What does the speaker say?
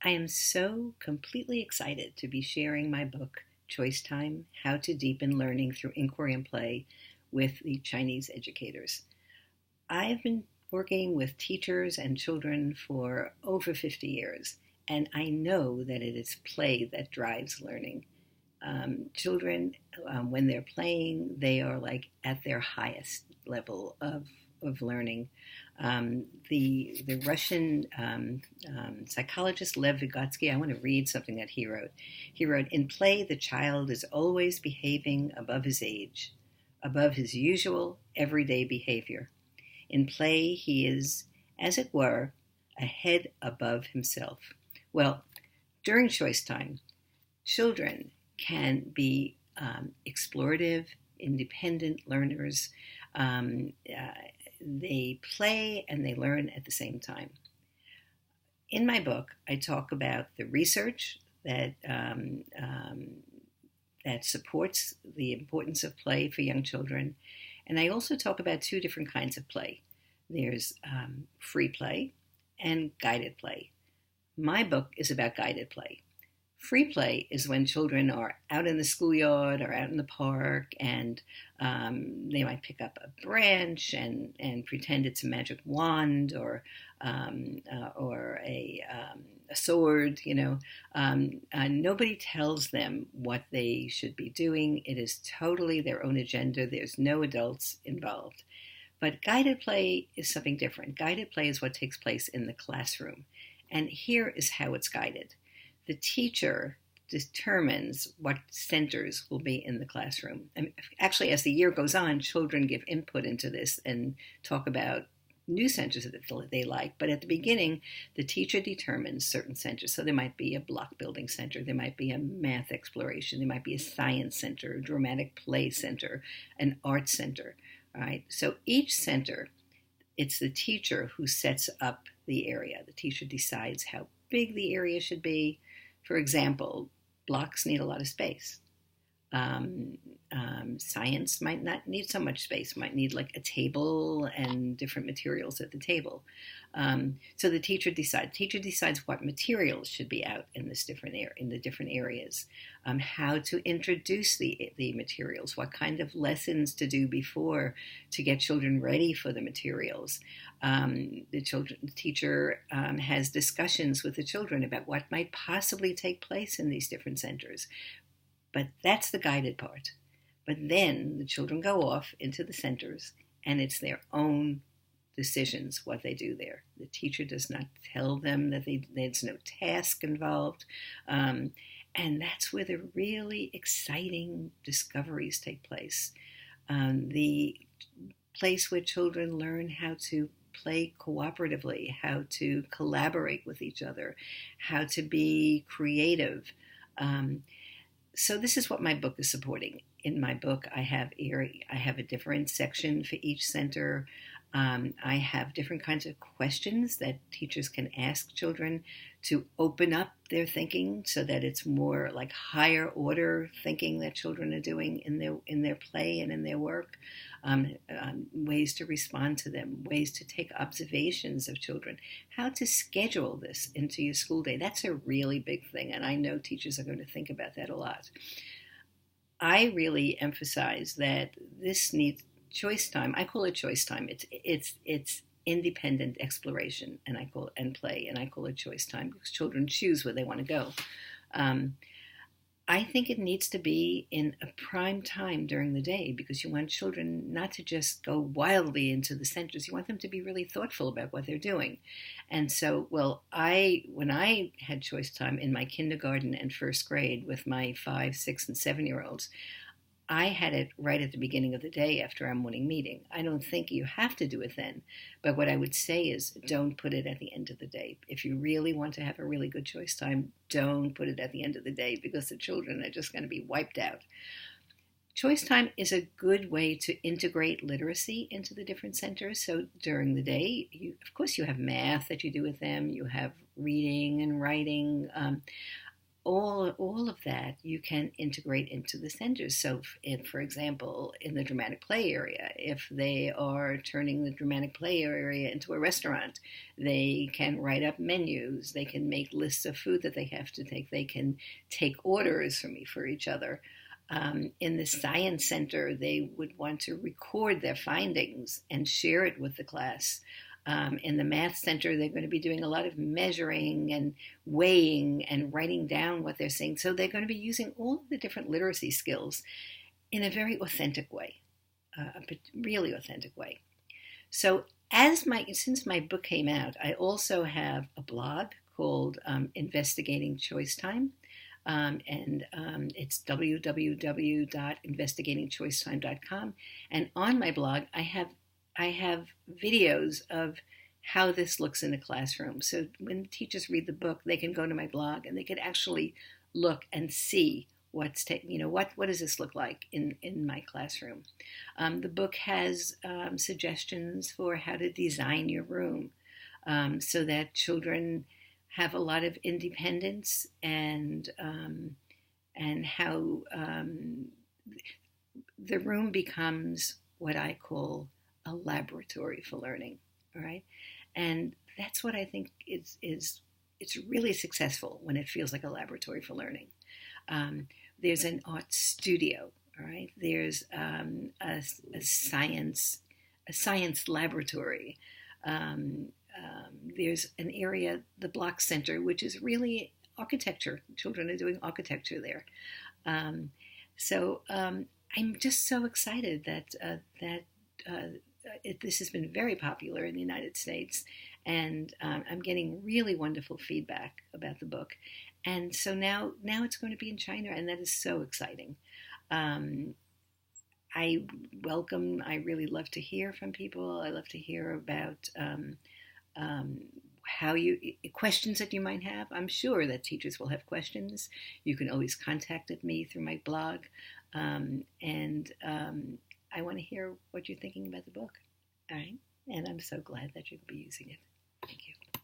I am so completely excited to be sharing my book, Choice Time: How to Deepen Learning Through Inquiry and Play, with the Chinese educators. I've been working with teachers and children for over 50 years, and I know that it is play that drives learning. Children, when they're playing, they are like at their highest level of learning. The Russian psychologist Lev Vygotsky, I want to read something that he wrote. He wrote, "In play, the child is always behaving above his age, above his usual everyday behavior. In play, he is, as it were, a head above himself." Well, during choice time, children can be explorative, independent learners. They play and they learn at the same time. In my book, I talk about the research that supports the importance of play for young children. And I also talk about two different kinds of play. There's free play and guided play. My book is about guided play. Free play is when children are out in the schoolyard or out in the park, and they might pick up a branch and pretend it's a magic wand or a sword. Nobody tells them what they should be doing. It is totally their own agenda. There's no adults involved. But guided play is something different. Guided play is what takes place in the classroom. And here is how it's guided. The teacher determines what centers will be in the classroom. And actually, as the year goes on, children give input into this and talk about new centers that they like. But at the beginning, the teacher determines certain centers. So there might be a block building center, there might be a math exploration, there might be a science center, a dramatic play center, an art center. All right. So each center, it's the teacher who sets up the area. The teacher decides how big the area should be. For example, blocks need a lot of space. Science might not need so much space, might need like a table and different materials at the table. So the teacher decides what materials should be out in in the different areas, how to introduce the materials, what kind of lessons to do before to get children ready for the materials. The teacher has discussions with the children about what might possibly take place in these different centers. But that's the guided part. But then the children go off into the centers, and it's their own decisions what they do there. The teacher does not tell them that there's no task involved. And that's where the really exciting discoveries take place. The place where children learn how to play cooperatively, how to collaborate with each other, how to be creative. So this is what my book is supporting. In my book, I have a different section for each center. I have different kinds of questions that teachers can ask children to open up their thinking so that it's more like higher order thinking that children are doing in their play and in their work. Ways to respond to them, ways to take observations of children, how to schedule this into your school day. That's a really big thing, and I know teachers are going to think about that a lot. I really emphasize that this needs choice time. I call it choice time. It's independent exploration, and I call it choice time because children choose where they want to go. I think it needs to be in a prime time during the day because you want children not to just go wildly into the centers. You want them to be really thoughtful about what they're doing. And so, when I had choice time in my kindergarten and first grade with my 5, 6, and 7-year-olds, I had it right at the beginning of the day after our morning meeting. I don't think you have to do it then, but what I would say is don't put it at the end of the day. If you really want to have a really good choice time, don't put it at the end of the day because the children are just going to be wiped out. Choice time is a good way to integrate literacy into the different centers. So during the day, of course, you have math that you do with them. You have reading and writing. all of that you can integrate into the centers. So, if, for example, in the dramatic play area, if they are turning the dramatic play area into a restaurant, they can write up menus. They can make lists of food that they have to take. They can take orders for each other. In the science center, they would want to record their findings and share it with the class. In the math center, they're going to be doing a lot of measuring and weighing and writing down what they're saying. So they're going to be using all of the different literacy skills in a very authentic way, a really authentic way. So since my book came out, I also have a blog called Investigating Choice Time. It's www.investigatingchoicetime.com. And on my blog, I have videos of how this looks in a classroom. So when teachers read the book, they can go to my blog and they can actually look and see what does this look like in my classroom. The book has suggestions for how to design your room so that children have a lot of independence and how the room becomes what I call a laboratory for learning. All right, and that's what I think is it's really successful when it feels like a laboratory for learning. There's an art studio. All right, there's a science laboratory. There's an area, the Block Center, which is really architecture. Children are doing architecture there. So I'm just so excited that this has been very popular in the United States, and I'm getting really wonderful feedback about the book. And so now it's going to be in China, and that is so exciting. I really love to hear from people. I love to hear about questions that you might have. I'm sure that teachers will have questions. You can always contact me through my blog. I want to hear what you're thinking about the book. All right. And I'm so glad that you'll be using it.